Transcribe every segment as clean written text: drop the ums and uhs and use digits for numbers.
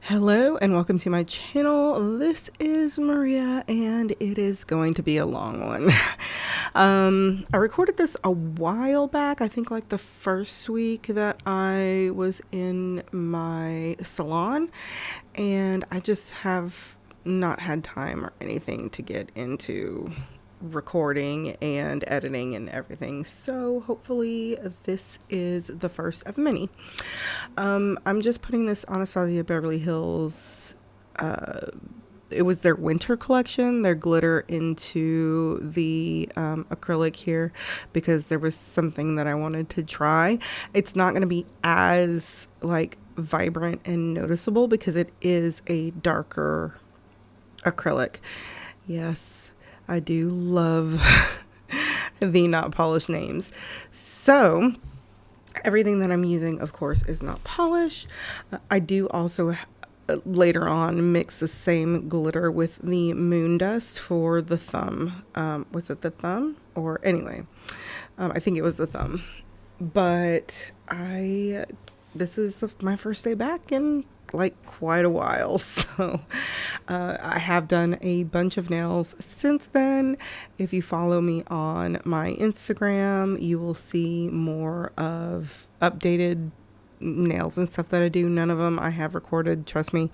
Hello and welcome to my channel. This is Maria and it is going to be a long one. I recorded this a while back, I think like the first week that I was in my salon, and I just have not had time or anything to get into recording and editing and everything. So hopefully this is the first of many. I'm just putting this Anastasia Beverly Hills, it was their winter collection, their glitter into the acrylic here because there was something that I wanted to try. It's not going to be as like vibrant and noticeable because it is a darker acrylic. Yes, I do love the not polished names. So everything that I'm using, of course, is not polish. I do also later on mix the same glitter with the moon dust for the thumb. Was it the thumb? Or anyway, I think it was the thumb. But this is my first day back in like quite a while, so I have done a bunch of nails since then. If you follow me on my Instagram, you will see more of updated nails and stuff that I do. None of them I have recorded, trust me.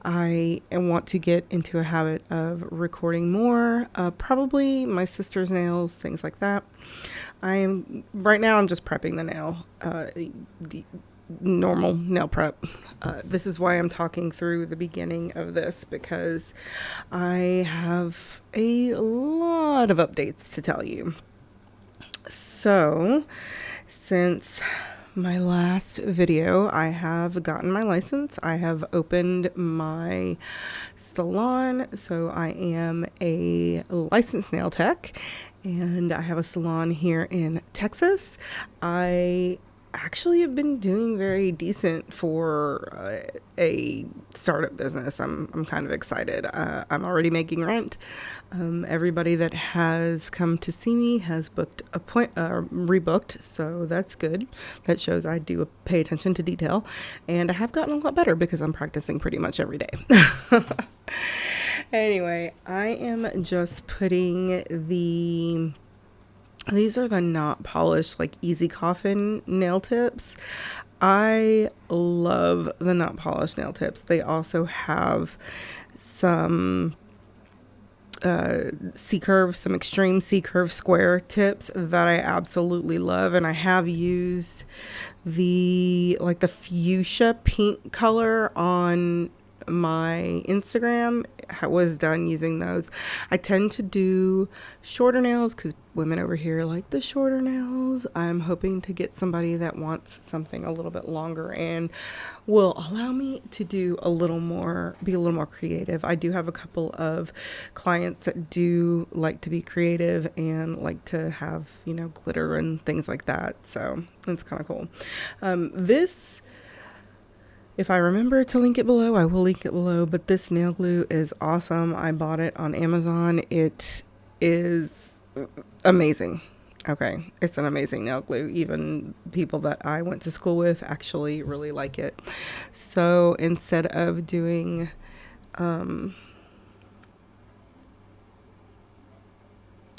I want to get into a habit of recording more, probably my sister's nails, things like that. Right now I'm just prepping the nail, the normal nail prep. This is why I'm talking through the beginning of this, because I have a lot of updates to tell you. So since my last video, I have gotten my license. I have opened my salon, so I am a licensed nail tech, and I have a salon here in Texas. I actually have been doing very decent for a startup business. I'm kind of excited. I'm already making rent. Everybody that has come to see me has rebooked, so that's good. That shows I do pay attention to detail, and I have gotten a lot better because I'm practicing pretty much every day. Anyway, I am just putting these are the not polished, like easy coffin nail tips. I love the not polished nail tips. They also have some C-curve, some extreme C-curve square tips that I absolutely love. And I have used the fuchsia pink color on my Instagram. Was done using those. I tend to do shorter nails because women over here like the shorter nails. I'm hoping to get somebody that wants something a little bit longer and will allow me to do be a little more creative. I do have a couple of clients that do like to be creative and like to have, glitter and things like that. So it's kind of cool. If I remember to link it below, I will link it below, but this nail glue is awesome. I bought it on Amazon. It is amazing. Okay, it's an amazing nail glue. Even people that I went to school with actually really like it. So instead of doing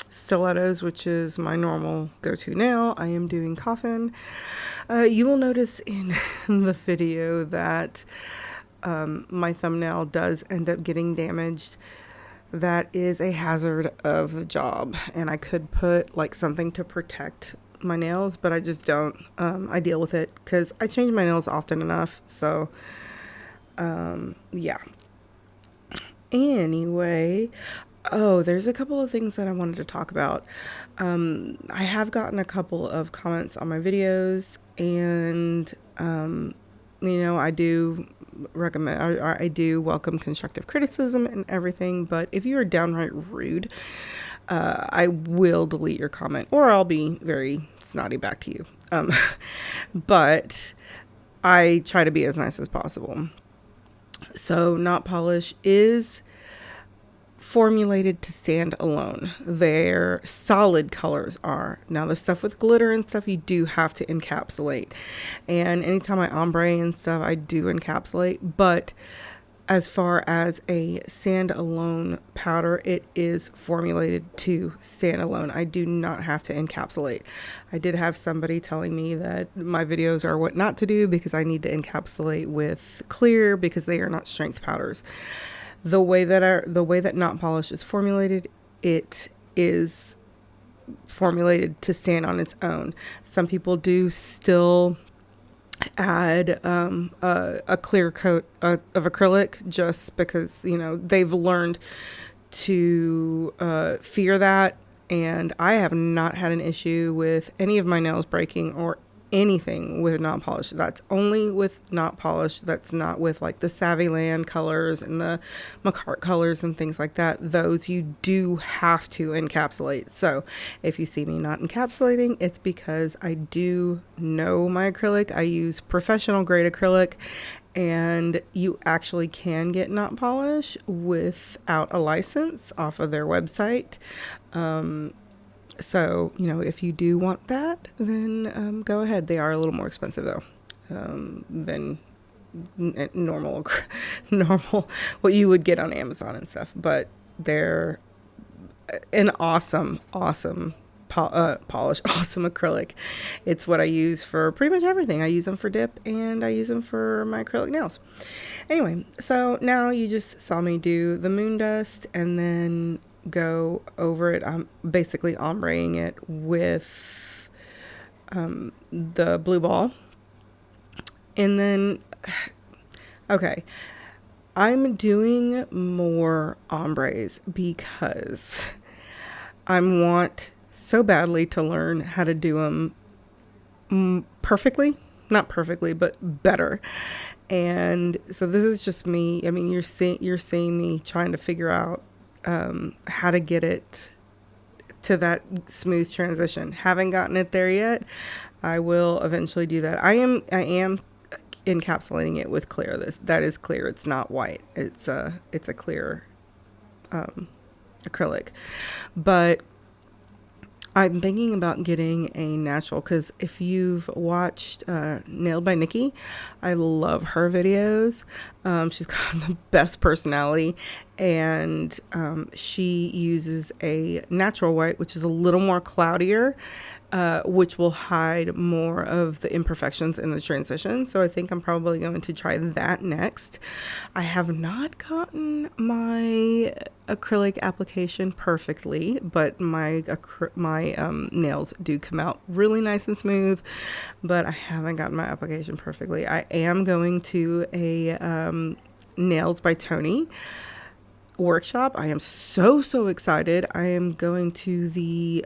stilettos, which is my normal go-to nail, I am doing coffin. You will notice in the video that my thumbnail does end up getting damaged. That is a hazard of the job, and I could put like something to protect my nails, but I just don't. I deal with it because I change my nails often enough. So yeah. Anyway, there's a couple of things that I wanted to talk about. I have gotten a couple of comments on my videos, and I do recommend, I do welcome constructive criticism and everything, but if you are downright rude, I will delete your comment, or I'll be very snotty back to you. But I try to be as nice as possible. So not polish is formulated to stand alone. Their solid colors are. Now the stuff with glitter and stuff, you do have to encapsulate. And anytime I ombre and stuff, I do encapsulate. But as far as a stand-alone powder, it is formulated to stand alone. I do not have to encapsulate. I did have somebody telling me that my videos are what not to do because I need to encapsulate with clear because they are not strength powders. The way that Not Polish is formulated, it is formulated to stand on its own. Some people do still add a clear coat of acrylic just because, you know, they've learned to fear that. And I have not had an issue with any of my nails breaking or anything with Not Polish. That's only with Not Polish. That's not with like the Savvyland colors and the McCart colors and things like that. Those you do have to encapsulate. So if you see me not encapsulating, it's because I do know my acrylic. I use professional grade acrylic, and you actually can get Not Polish without a license off of their website. So, you know, if you do want that, then go ahead. They are a little more expensive, though, than normal, what you would get on Amazon and stuff. But they're an awesome polish, awesome acrylic. It's what I use for pretty much everything. I use them for dip, and I use them for my acrylic nails. Anyway, so now you just saw me do the moon dust, and then go over it. I'm basically ombreing it with the blue ball. And then, okay, I'm doing more ombres because I want so badly to learn how to do them perfectly. Not perfectly, but better. And so this is just me. I mean, you're seeing me trying to figure out how to get it to that smooth transition. Haven't gotten it there yet. I will eventually do that. I am encapsulating it with clear. That is clear. It's not white. It's a clear acrylic. But I'm thinking about getting a natural, because if you've watched Nailed by Nikki, I love her videos. She's got the best personality, and she uses a natural white, which is a little more cloudier, which will hide more of the imperfections in the transition. So I think I'm probably going to try that next. I have not gotten my acrylic application perfectly, but my nails do come out really nice and smooth, but I haven't gotten my application perfectly. I am going to a Nails by Tony workshop. I am so excited. I am going to the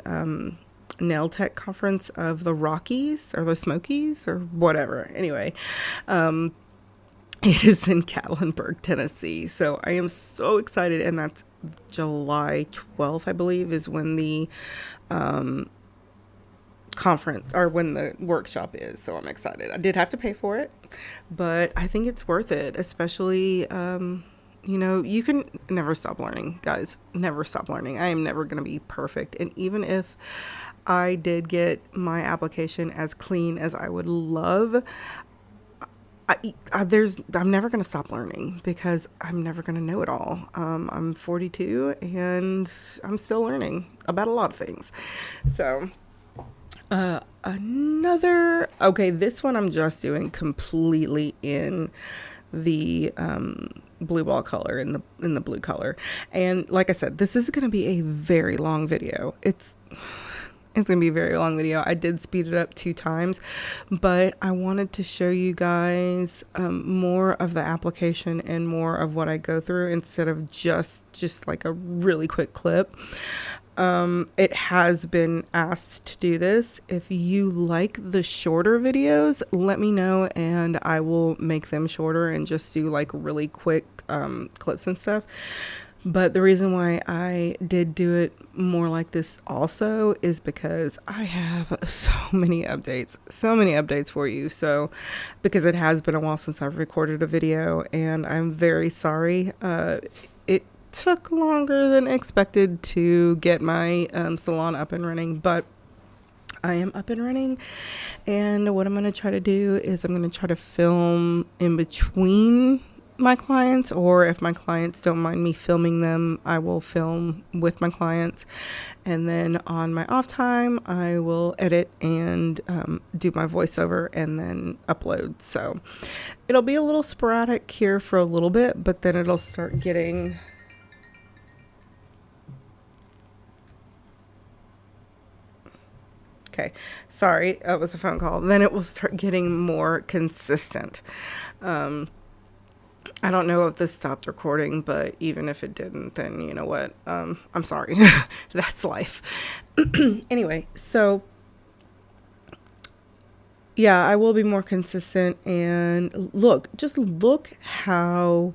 Nail Tech conference of the Rockies or the Smokies or whatever. Anyway, it is in Gatlinburg, Tennessee. So I am so excited, and that's July 12th, I believe, is when the conference or when the workshop is. So I'm excited. I did have to pay for it, but I think it's worth it, especially you know, you can never stop learning, guys. Never stop learning. I am never going to be perfect. And even if I did get my application as clean as I would love, I'm never going to stop learning, because I'm never going to know it all. I'm 42 and I'm still learning about a lot of things. So okay, this one I'm just doing completely in the blue ball color, in the blue color. And like I said, this is going to be a very long video. It's going to be a very long video. I did speed it up 2 times, but I wanted to show you guys more of the application and more of what I go through instead of just like a really quick clip. It has been asked to do this. If you like the shorter videos, let me know and I will make them shorter and just do like really quick clips and stuff. But the reason why I did do it more like this also is because I have so many updates for you. So because it has been a while since I've recorded a video, and I'm very sorry. took longer than expected to get my salon up and running, but I am up and running. And what I'm going to try to do is I'm going to try to film in between my clients, or if my clients don't mind me filming them, I will film with my clients. And then on my off time, I will edit and do my voiceover and then upload. So it'll be a little sporadic here for a little bit, but then it'll start getting... Okay, sorry, that was a phone call. Then it will start getting more consistent. I don't know if this stopped recording, but even if it didn't, then you know what? I'm sorry. That's life. Anyway, so yeah, I will be more consistent. And just look how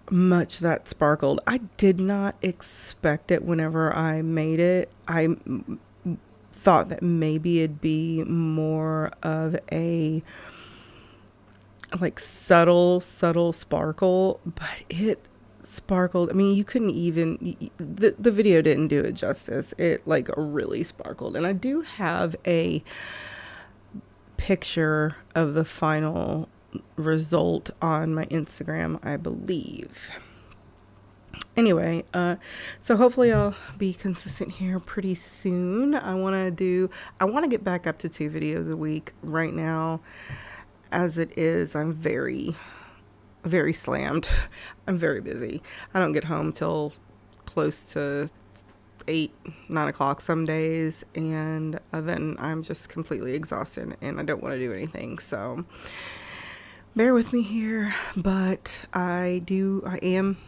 much that sparkled. I did not expect it whenever I made it. I thought that maybe it'd be more of a like subtle sparkle, but it sparkled. I mean, you couldn't even, the video didn't do it justice. It like really sparkled. And I do have a picture of the final result on my Instagram, I believe. Anyway, so hopefully I'll be consistent here pretty soon. I want to get back up to 2 videos a week. Right now, as it is, I'm very, very slammed. I'm very busy. I don't get home till close to 8, 9 o'clock some days, and then I'm just completely exhausted and I don't want to do anything. So bear with me here, but I am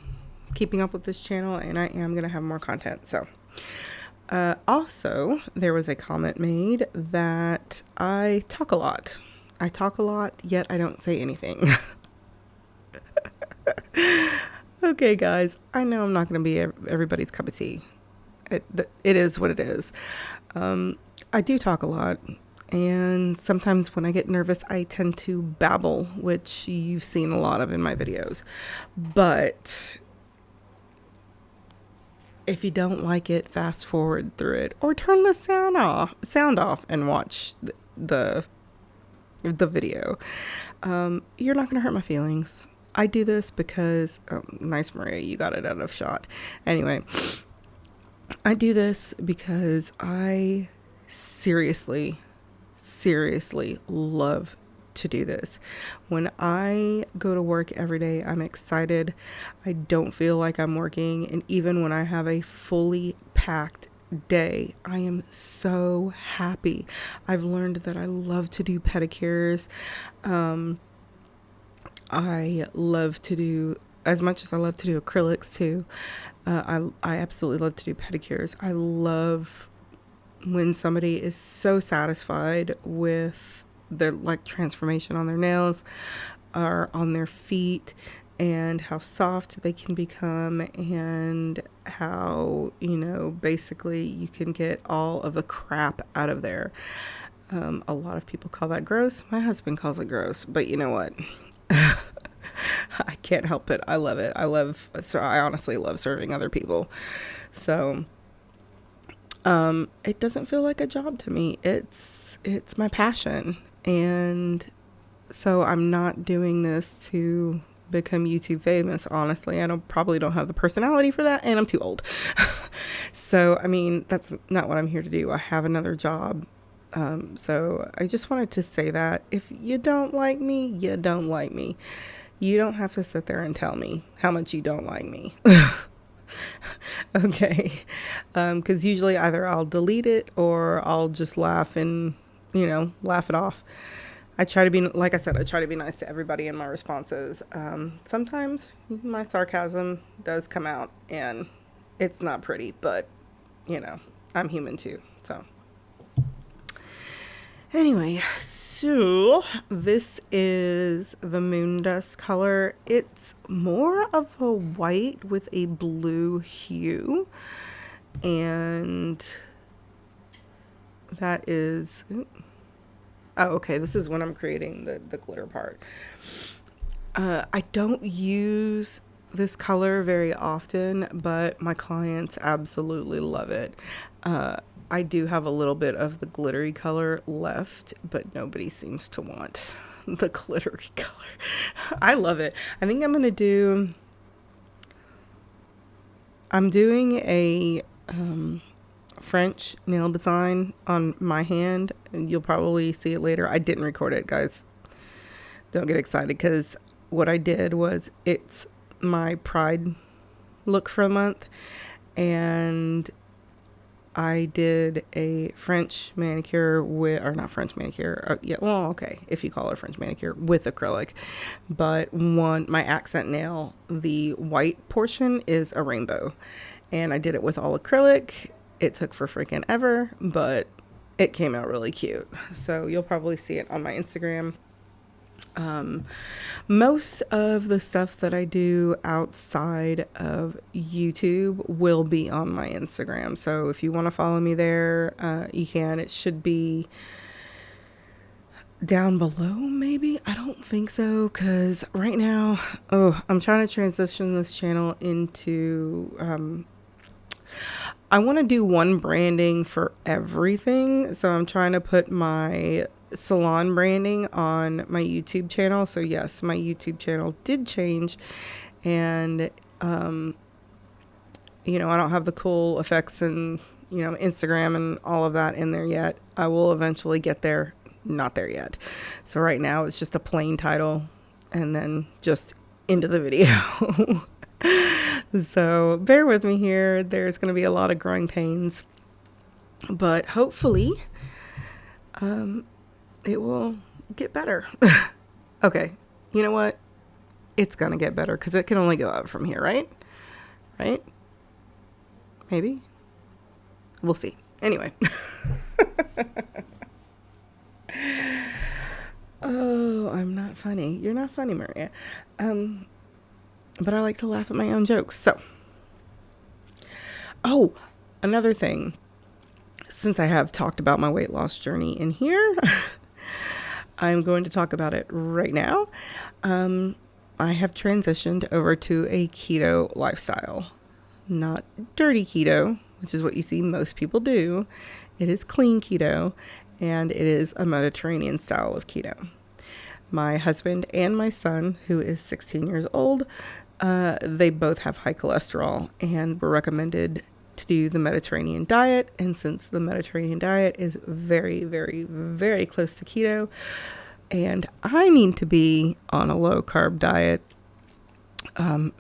keeping up with this channel, and I am going to have more content. So also, there was a comment made that I talk a lot. Yet I don't say anything. Okay, guys, I know I'm not going to be everybody's cup of tea. It is what it is. I do talk a lot, and sometimes when I get nervous, I tend to babble, which you've seen a lot of in my videos. But if you don't like it, fast forward through it, or turn the sound off and watch the video. You're not gonna hurt my feelings. I do this because nice, Maria, you got it out of shot. Anyway, I do this because I seriously love to do this. When I go to work every day, I'm excited. I don't feel like I'm working, and even when I have a fully packed day, I am so happy. I've learned that I love to do pedicures. I love to do, as much as I love to do acrylics too, I absolutely love to do pedicures. I love when somebody is so satisfied with their like transformation on their nails or on their feet, and how soft they can become, and how, basically you can get all of the crap out of there. A lot of people call that gross. My husband calls it gross, but you know what? I can't help it. I love it. I honestly love serving other people. So, it doesn't feel like a job to me. It's my passion. And so I'm not doing this to become YouTube famous. Honestly, probably don't have the personality for that, and I'm too old. So, I mean, that's not what I'm here to do. I have another job. So I just wanted to say that if you don't like me, you don't like me. You don't have to sit there and tell me how much you don't like me. Okay. Because usually either I'll delete it or I'll just laugh and, laugh it off. Like I said, I try to be nice to everybody in my responses. Sometimes my sarcasm does come out and it's not pretty, but, I'm human too. So anyway, so this is the moon dust color. It's more of a white with a blue hue, and that is, okay, this is when I'm creating the glitter part. I don't use this color very often, but my clients absolutely love it. I do have a little bit of the glittery color left, but nobody seems to want the glittery color. I love it. I think I'm doing a French nail design on my hand. You'll probably see it later. I didn't record it, guys. Don't get excited, because what I did was, it's my Pride look for a month, and I did a French manicure with, or not French manicure, yeah, well, okay, if you call it a French manicure, with acrylic. But my accent nail, the white portion is a rainbow, and I did it with all acrylic. It took for freaking ever, but it came out really cute. So you'll probably see it on my Instagram. Most of the stuff that I do outside of YouTube will be on my Instagram. So if you want to follow me there, you can. It should be down below, maybe. I don't think so, because right now, I'm trying to transition this channel into, I want to do one branding for everything. So I'm trying to put my salon branding on my YouTube channel. So yes, my YouTube channel did change, and I don't have the cool effects and Instagram and all of that in there yet. I will eventually get there. Not there yet. So right now it's just a plain title and then just into the video. So bear with me here. There's going to be a lot of growing pains, but hopefully it will get better. Okay, you know what? It's going to get better, because it can only go up from here, right? Right? Maybe? We'll see. Anyway. Oh, I'm not funny. You're not funny, Maria. But I like to laugh at my own jokes. So, another thing. Since I have talked about my weight loss journey in here, I'm going to talk about it right now. I have transitioned over to a keto lifestyle. Not dirty keto, which is what you see most people do. It is clean keto, and it is a Mediterranean style of keto. My husband and my son, who is 16 years old, they both have high cholesterol and were recommended to do the Mediterranean diet. And since the Mediterranean diet is very, very, very close to keto, and I need to be on a low carb diet,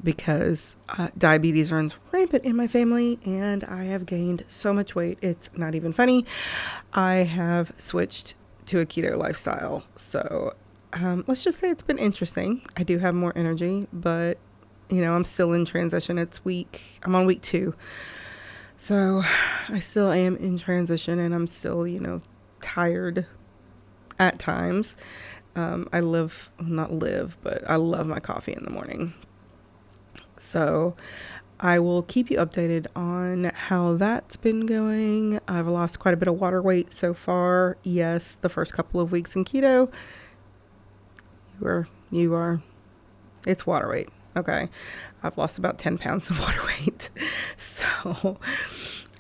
because diabetes runs rampant in my family, and I have gained so much weight, it's not even funny. I have switched to a keto lifestyle. So let's just say it's been interesting. I do have more energy, but I'm still in transition. I'm on week 2. So I still am in transition, and I'm still, tired at times. I love my coffee in the morning. So I will keep you updated on how that's been going. I've lost quite a bit of water weight so far. Yes, the first couple of weeks in keto, it's water weight. Okay. I've lost about 10 pounds of water weight. So,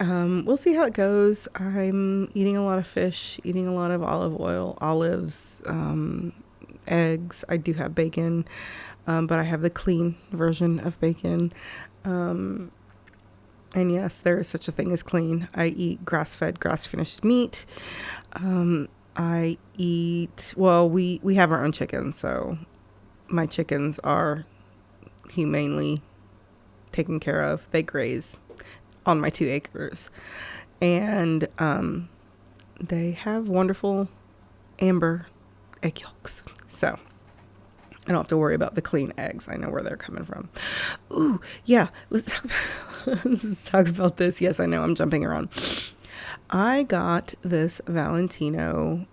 we'll see how it goes. I'm eating a lot of fish, eating a lot of olive oil, olives, eggs. I do have bacon, but I have the clean version of bacon. And yes, there is such a thing as clean. I eat grass-fed, grass-finished meat. We have our own chickens, so my chickens are humanely taken care of. They graze on my 2 acres, and they have wonderful amber egg yolks, so I don't have to worry about the clean eggs. I know where they're coming from. Ooh, yeah, let's talk about this. Yes, I know I'm jumping around. I got this Valentino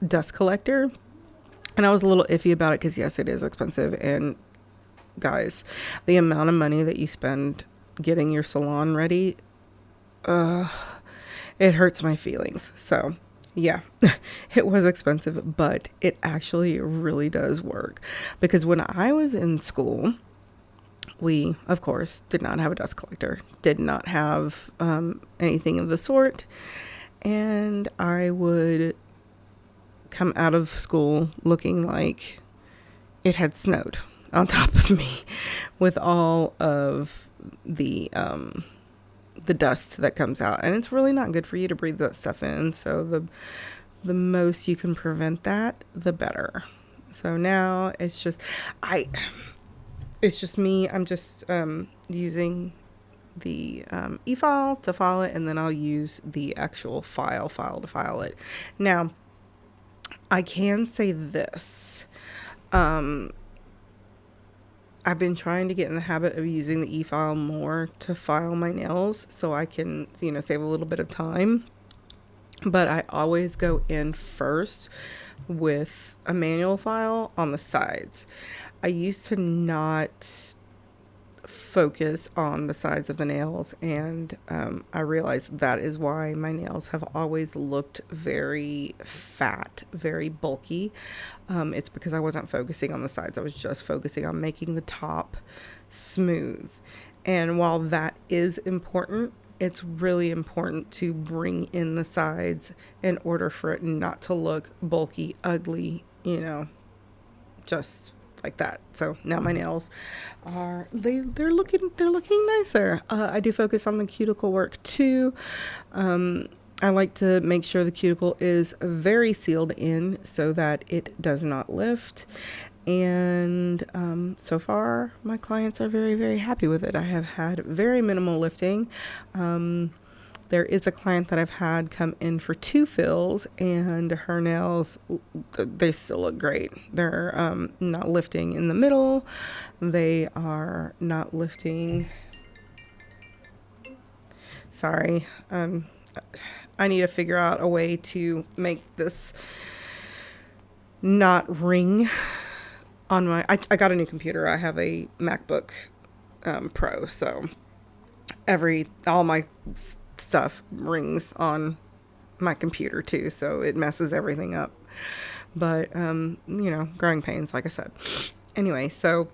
dust collector, and I was a little iffy about it because, yes, it is expensive. And guys, the amount of money that you spend getting your salon ready, it hurts my feelings. So Yeah, it was expensive, but it actually really does work. Because when I was in school, we, of course, did not have a dust collector, did not have anything of the sort. And I would come out of school looking like it had snowed on top of me with all of the dust that comes out, and it's really not good for you to breathe that stuff in. So the most you can prevent that, the better. So now I it's just me. I'm just using the e-file to file it, and then I'll use the actual file to file it. Now, I can say this. I've been trying to get in the habit of using the e-file more to file my nails so I can, save a little bit of time. But I always go in first with a manual file on the sides. I used to not focus on the sides of the nails, and I realized that is why my nails have always looked very fat, very bulky. It's because I wasn't focusing on the sides. I was just focusing on making the top smooth. And while that is important, it's really important to bring in the sides in order for it not to look bulky, ugly, just like that. So now my nails are they're looking nicer. I do focus on the cuticle work too. I like to make sure the cuticle is very sealed in so that it does not lift. And so far, my clients are very, very happy with it. I have had very minimal lifting. There is a client that I've had come in for 2 fills, and her nails, they still look great. They're not lifting in the middle. They are not lifting. Sorry. I need to figure out a way to make this not ring on my, I got a new computer. I have a MacBook Pro, so all my stuff rings on my computer too, so it messes everything up. But growing pains, like I said. Anyway, so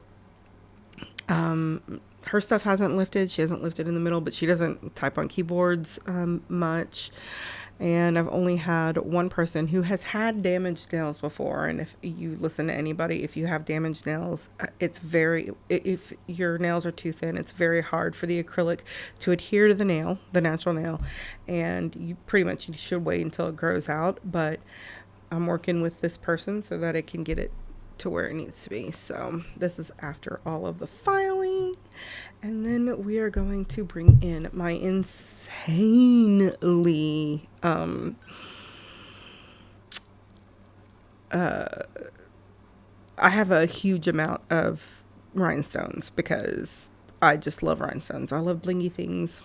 her stuff hasn't lifted. She hasn't lifted in the middle, but she doesn't type on keyboards much. And I've only had one person who has had damaged nails before. And if you listen to anybody, if you have damaged nails, if your nails are too thin, it's very hard for the acrylic to adhere to the nail, the natural nail. And you pretty much should wait until it grows out. But I'm working with this person so that I can get it to where it needs to be. So this is after all of the filing. And then we are going to bring in my insanely I have a huge amount of rhinestones because I just love rhinestones. I love blingy things.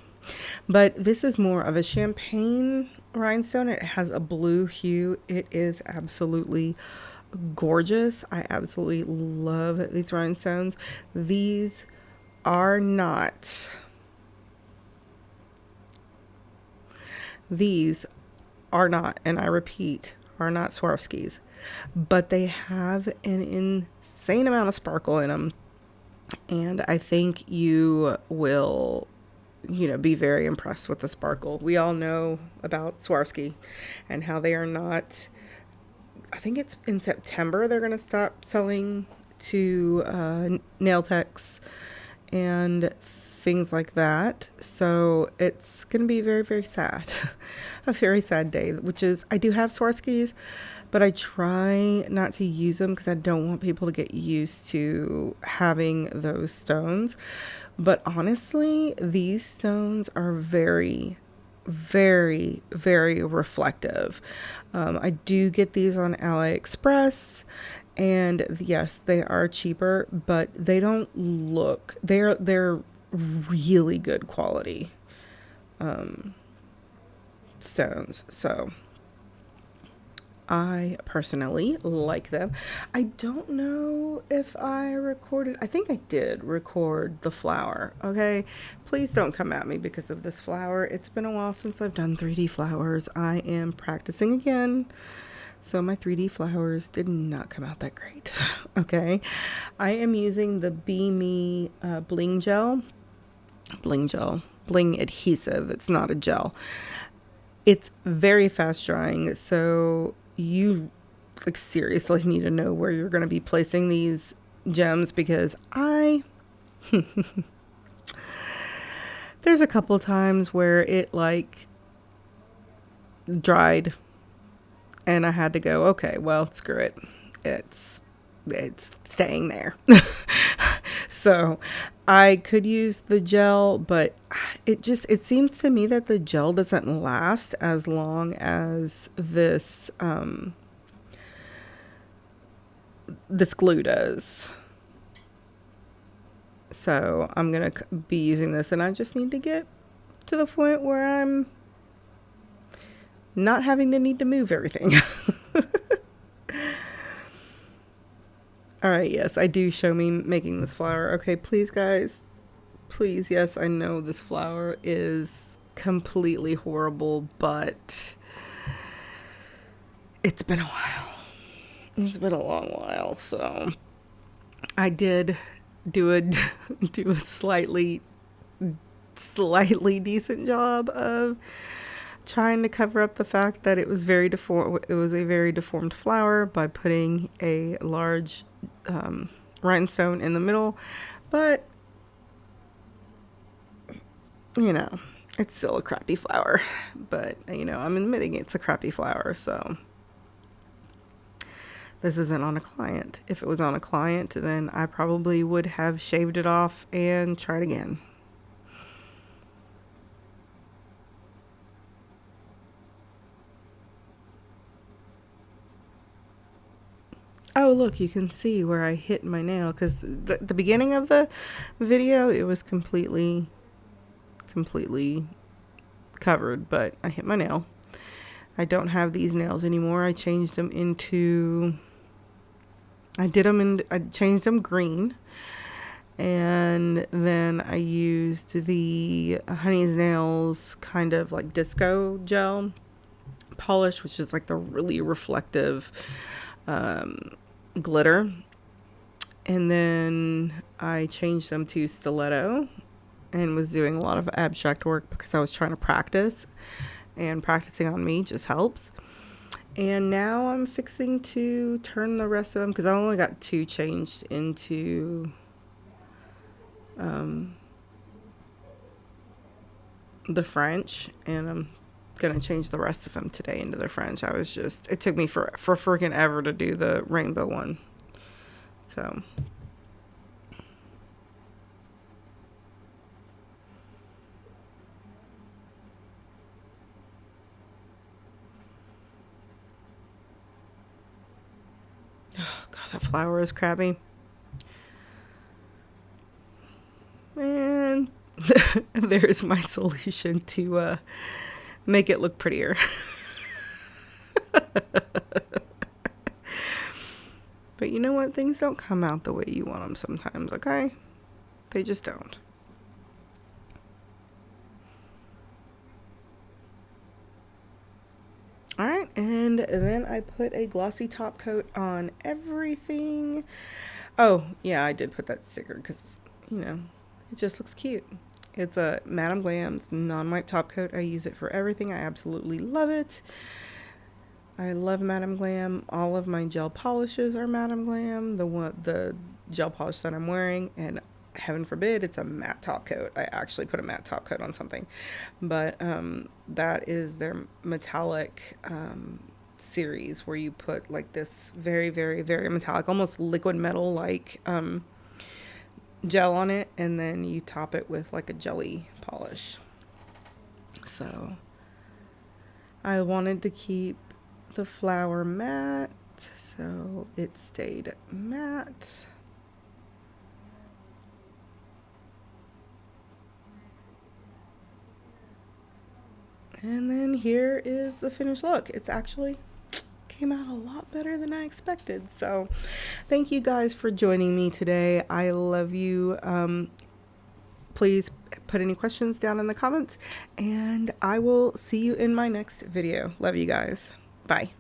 But this is more of a champagne rhinestone. It has a blue hue. It is absolutely gorgeous. I absolutely love these rhinestones. These are not and I repeat, are not Swarovskis, but they have an insane amount of sparkle in them, and I think you will be very impressed with the sparkle. We all know about Swarovski and how they are not, I think it's in September they're going to stop selling to nail techs and things like that. So it's going to be very, very sad. A very sad day, which is, I do have Swarovskis, but I try not to use them because I don't want people to get used to having those stones. But honestly, these stones are very, very, very reflective. I do get these on AliExpress, and yes, they are cheaper, but they don't look, they're really good quality stones. So I personally like them. I don't know if I recorded, I think I did record the flower, okay? Please don't come at me because of this flower. It's been a while since I've done 3D flowers. I am practicing again. So my 3D flowers did not come out that great, okay? I am using the Be Me Bling Gel. Bling adhesive. It's not a gel. It's very fast drying, so you like seriously need to know where you're going to be placing these gems because there's a couple times where it like dried and I had to go, okay, well, screw it. It's staying there. So I could use the gel, but it seems to me that the gel doesn't last as long as this glue does. So I'm going to be using this, and I just need to get to the point where I'm not having to need to move everything. All right, yes, I do show me making this flower. Okay, please, guys. Please, yes, I know this flower is completely horrible, but it's been a while. It's been a long while, so I did do a slightly decent job of trying to cover up the fact that it was very deformed. It was a very deformed flower by putting a large rhinestone in the middle, but you know, it's still a crappy flower. But you know, I'm admitting it's a crappy flower, so this isn't on a client. If it was on a client, then I probably would have shaved it off and tried again. Oh, look, you can see where I hit my nail because the beginning of the video, it was completely covered, but I hit my nail. I don't have these nails anymore. I changed them into, I changed them green. And then I used the Honey's Nails kind of like disco gel polish, which is like the really reflective glitter. And then I changed them to stiletto and was doing a lot of abstract work because I was trying to practice, and practicing on me just helps. And now I'm fixing to turn the rest of them because I only got 2 changed into the French, and I'm gonna change the rest of them today into the French. It took me for freaking ever to do the rainbow one. So oh god, that flower is crabby. And there's my solution to make it look prettier. But you know what? Things don't come out the way you want them sometimes, okay? They just don't. All right, and then I put a glossy top coat on everything. Oh, yeah, I did put that sticker because, you know, it just looks cute. It's a Madame Glam's non-wipe top coat. I use it for everything. I absolutely love it. I love Madame Glam. All of my gel polishes are Madame Glam. The gel polish that I'm wearing, and heaven forbid it's a matte top coat. I actually put a matte top coat on something, but that is their metallic series where you put like this very, very, very metallic, almost liquid metal like gel on it, and then you top it with like a jelly polish. So I wanted to keep the flower matte, so it stayed matte. And then here is the finished look. It's actually came out a lot better than I expected. So thank you guys for joining me today. I love you. Please put any questions down in the comments, and I will see you in my next video. Love you guys. Bye.